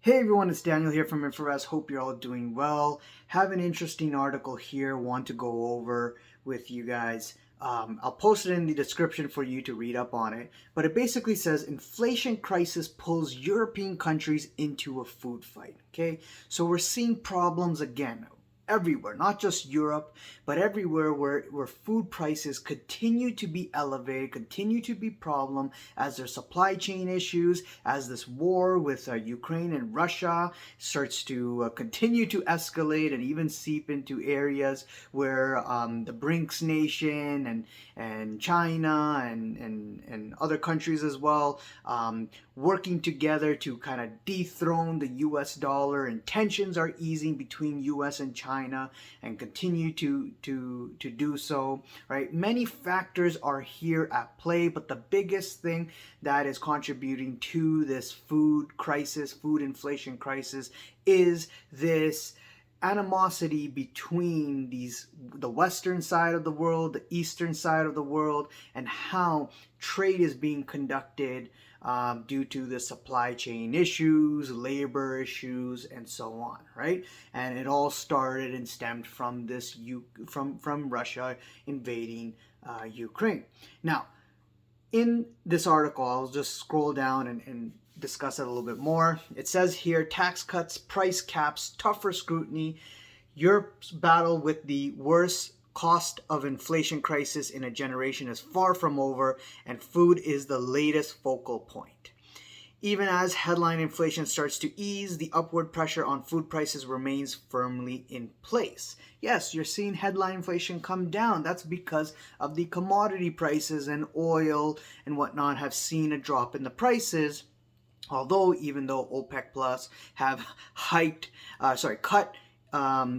Hey everyone, it's Daniel here from InfoRest. Hope you're all doing well. Have an interesting article here, want to go over with you guys. I'll post it in the description for you to read up on it. But it basically says inflation crisis pulls European countries into a food fight. Okay, so we're seeing problems again everywhere, not just Europe, but everywhere where food prices continue to be elevated, continue to be problem as their supply chain issues, as this war with Ukraine and Russia starts to continue to escalate and even seep into areas where the BRICS nation and China and other countries as well working together to kind of dethrone the US dollar, and tensions are easing between US and China and continue to do so, right? Many factors are here at play, but the biggest thing that is contributing to this food crisis, food inflation crisis, is this animosity between the western side of the world, the eastern side of the world, and how trade is being conducted due to the supply chain issues, labor issues, and so on, right? And it all started and stemmed from this from Russia invading Ukraine. Now, in this article, I'll just scroll down and discuss it a little bit more. It says here, tax cuts, price caps, tougher scrutiny. Europe's battle with the worst cost of inflation crisis in a generation is far from over, and food is the latest focal point. Even as headline inflation starts to ease, the upward pressure on food prices remains firmly in place. Yes, you're seeing headline inflation come down. That's because of the commodity prices, and oil and whatnot have seen a drop in the prices. Although, even though OPEC Plus have cut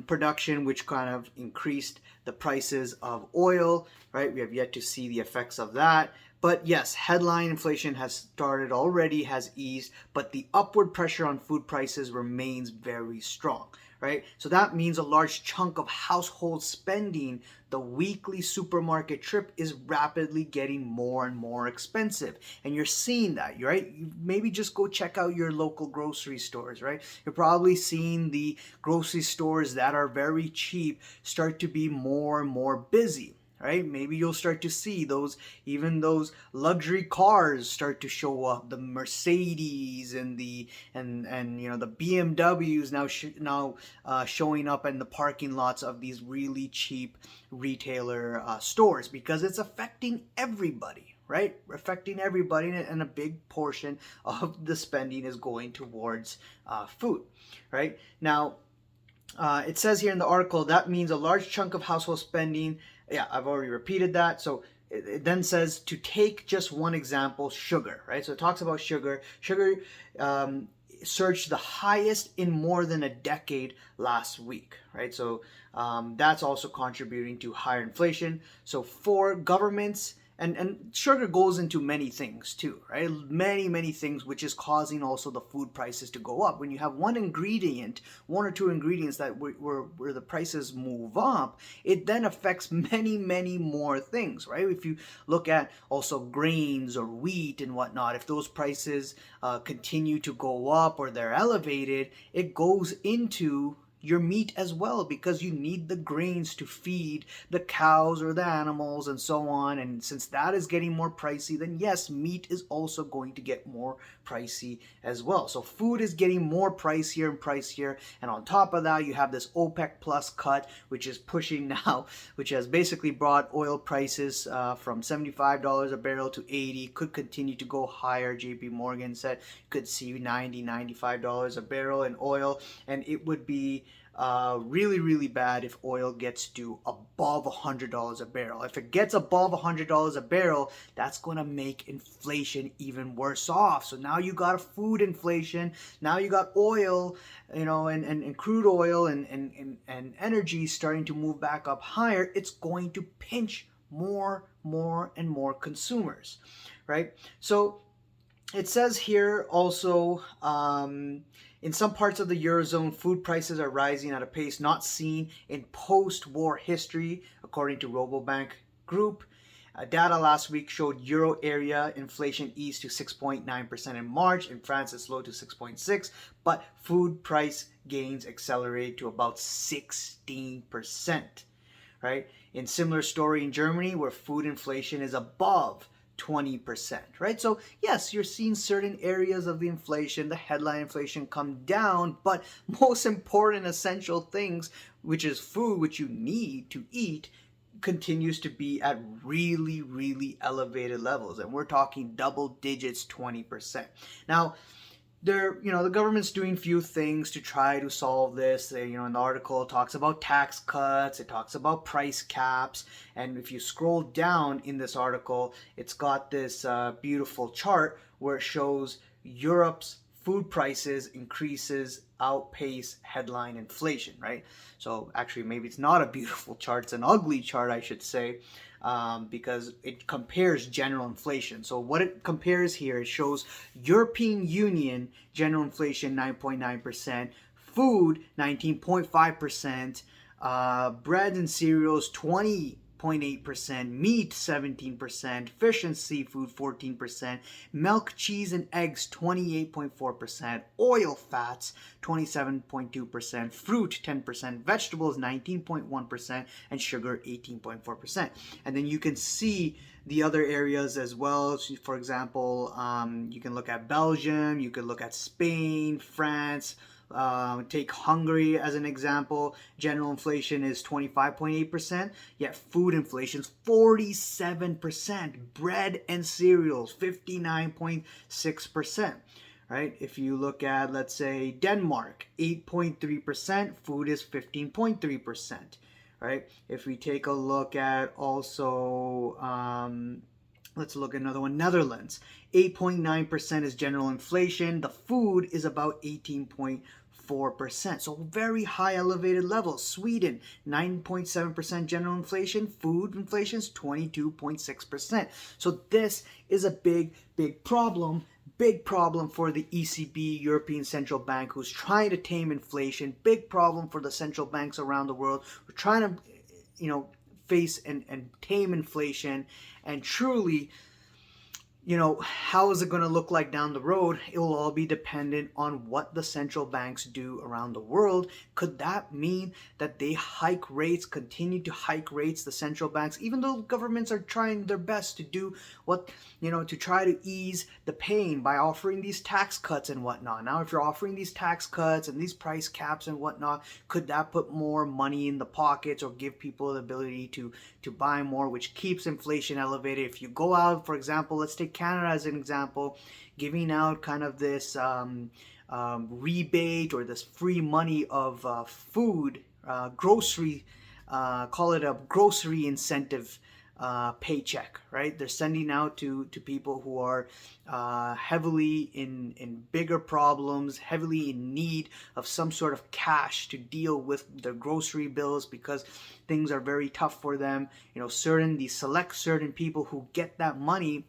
production, which kind of increased the prices of oil, right? We have yet to see the effects of that. But yes, headline inflation has started already, has eased, but the upward pressure on food prices remains very strong, right? So that means a large chunk of household spending, the weekly supermarket trip, is rapidly getting more and more expensive. And you're seeing that, right? You maybe just go check out your local grocery stores, right? You're probably seeing the grocery stores that are very cheap start to be more and more busy. Right? Maybe you'll start to see those luxury cars start to show up, the Mercedes and the BMWs now showing up in the parking lots of these really cheap retailer stores, because it's affecting everybody, right? Affecting everybody, and a big portion of the spending is going towards food, right? Now, it says here in the article that means a large chunk of household spending. Yeah, I've already repeated that. So it then says, to take just one example, sugar, right? So it talks about sugar. Sugar surged the highest in more than a decade last week, right? So that's also contributing to higher inflation. So for governments, and sugar goes into many things too, right? Many things, which is causing also the food prices to go up. When you have one or two ingredients that where the prices move up, it then affects many more things, right? If you look at also grains or wheat and whatnot, if those prices continue to go up or they're elevated, it goes into your meat as well, because you need the grains to feed the cows or the animals and so on. And since that is getting more pricey, then yes, meat is also going to get more pricey as well. So food is getting more pricier and pricier, and on top of that, you have this OPEC Plus cut, which is pushing now, which has basically brought oil prices from $75 a barrel to $80, could continue to go higher. JP Morgan said could see $95 a barrel in oil, and it would be really bad if oil gets to above $100 a barrel. If it gets above $100 a barrel, that's going to make inflation even worse off. So now you got a food inflation, now you got oil, and crude oil and energy starting to move back up higher. It's going to pinch more and more consumers, right? So it says here also, in some parts of the Eurozone, food prices are rising at a pace not seen in post-war history, according to Robobank Group. Data last week showed euro area inflation eased to 6.9% in March. In France, it's low to 6.6%, but food price gains accelerate to about 16%. Right? In similar story in Germany, where food inflation is above 20%, right? So yes, you're seeing certain areas of the inflation, the headline inflation, come down, but most important essential things, which is food, which you need to eat, continues to be at really, really elevated levels. And we're talking double digits, 20%. Now, the government's doing few things to try to solve this. In the article it talks about tax cuts, it talks about price caps, and if you scroll down in this article, it's got this beautiful chart where it shows Europe's food prices increases outpace headline inflation, right? So actually, maybe it's not a beautiful chart, it's an ugly chart, I should say, because it compares general inflation. So what it compares here, it shows European Union general inflation 9.9%, food 19.5%, bread and cereals 20.8%, meat 17%, fish and seafood 14%, milk, cheese and eggs 28.4%, oil fats 27.2%, fruit 10%, vegetables 19.1%, and sugar 18.4%. And then you can see the other areas as well. So for example, you can look at Belgium, you can look at Spain, France. Take Hungary as an example. General inflation is 25.8%, yet food inflation is 47%. Bread and cereals 59.6%. Right? If you look at, let's say, Denmark, 8.3%, food is 15.3%. Right? If we take a look at also, let's look at another one, Netherlands, 8.9% is general inflation. The food is about 18.4%. So very high elevated levels. Sweden, 9.7% general inflation. Food inflation is 22.6%. So this is a big, big problem. Big problem for the ECB, European Central Bank, who's trying to tame inflation. Big problem for the central banks around the world. We're trying to, face and tame inflation. And truly, how is it going to look like down the road? It will all be dependent on what the central banks do around the world. Could that mean that they hike rates, continue to hike rates, the central banks, even though governments are trying their best to do what, to try to ease the pain by offering these tax cuts and whatnot. Now, if you're offering these tax cuts and these price caps and whatnot, could that put more money in the pockets or give people the ability to buy more, which keeps inflation elevated? If you go out, for example, let's take Canada as an example, giving out kind of this rebate or this free money of food, grocery, call it a grocery incentive paycheck, right? They're sending out to people who are heavily in bigger problems, heavily in need of some sort of cash to deal with their grocery bills because things are very tough for them. Certain people who get that money,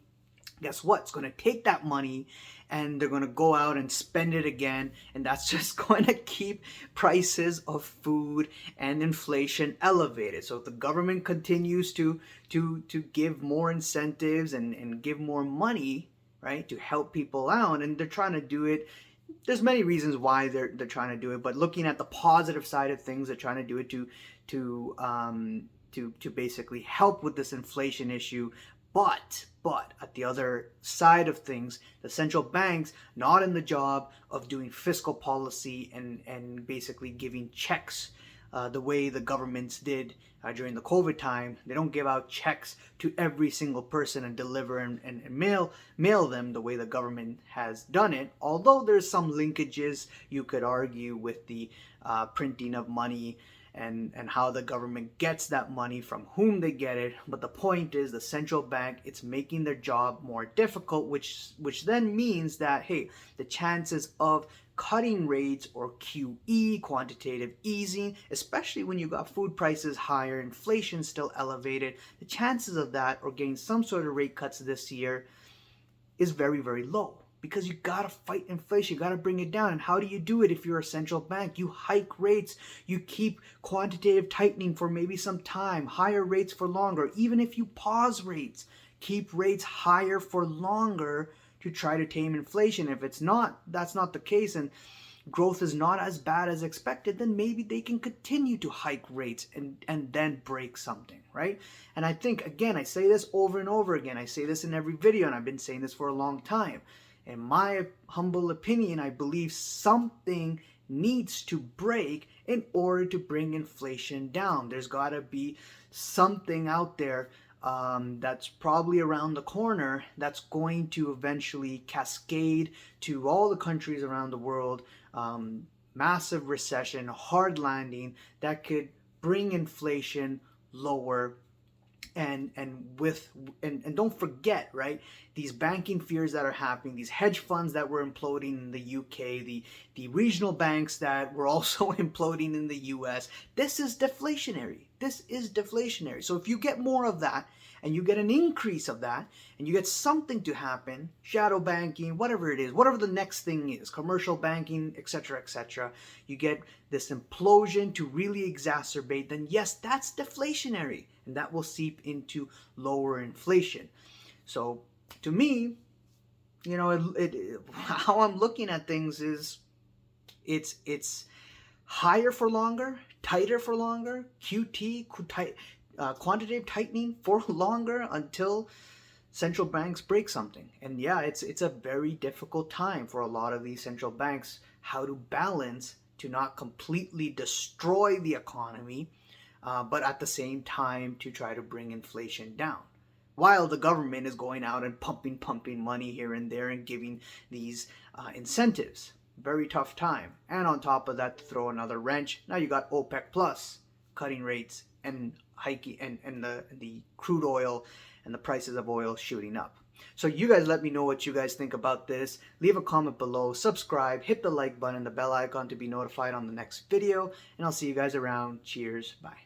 guess what? It's going to take that money and they're going to go out and spend it again, and that's just going to keep prices of food and inflation elevated. So if the government continues to give more incentives and give more money, right, to help people out, and they're trying to do it, there's many reasons why they're trying to do it, but looking at the positive side of things, they're trying to do it to basically help with this inflation issue. But at the other side of things, the central banks not in the job of doing fiscal policy and basically giving checks the way the governments did during the COVID time. They don't give out checks to every single person and deliver and mail them the way the government has done it. Although there's some linkages, you could argue, with the printing of money and how the government gets that money, from whom they get it. But the point is, the central bank, it's making their job more difficult, which then means that, hey, the chances of cutting rates, or QE, quantitative easing, especially when you got food prices higher, inflation still elevated, the chances of that, or getting some sort of rate cuts this year, is very, very low. because you gotta fight inflation, you gotta bring it down. And how do you do it if you're a central bank? You hike rates, you keep quantitative tightening for maybe some time, higher rates for longer. Even if you pause rates, keep rates higher for longer to try to tame inflation. If it's not, that's not the case, and growth is not as bad as expected, then maybe they can continue to hike rates and then break something, right? And I think, again, I say this over and over again. I say this in every video, and I've been saying this for a long time. In my humble opinion, I believe something needs to break in order to bring inflation down. There's got to be something out there that's probably around the corner that's going to eventually cascade to all the countries around the world. Massive recession, hard landing that could bring inflation lower. And don't forget, right, these banking fears that are happening, these hedge funds that were imploding in the UK, the regional banks that were also imploding in the US. This is deflationary. This is deflationary. So if you get more of that, and you get an increase of that, and you get something to happen, shadow banking, whatever it is, whatever the next thing is, commercial banking, etc., you get this implosion to really exacerbate, then yes, that's deflationary, and that will seep into lower inflation. So to me, you know, how I'm looking at things is it's higher for longer, tighter for longer, quantitative tightening for longer until central banks break something. And yeah, it's a very difficult time for a lot of these central banks, how to balance to not completely destroy the economy, but at the same time to try to bring inflation down, while the government is going out and pumping money here and there and giving these incentives. Very tough time. And on top of that, to throw another wrench, now you got OPEC Plus cutting rates and hiking, and the crude oil and the prices of oil shooting up. So you guys let me know what you guys think about this. Leave a comment below, subscribe, hit the like button, the bell icon to be notified on the next video, and I'll see you guys around. Cheers, bye.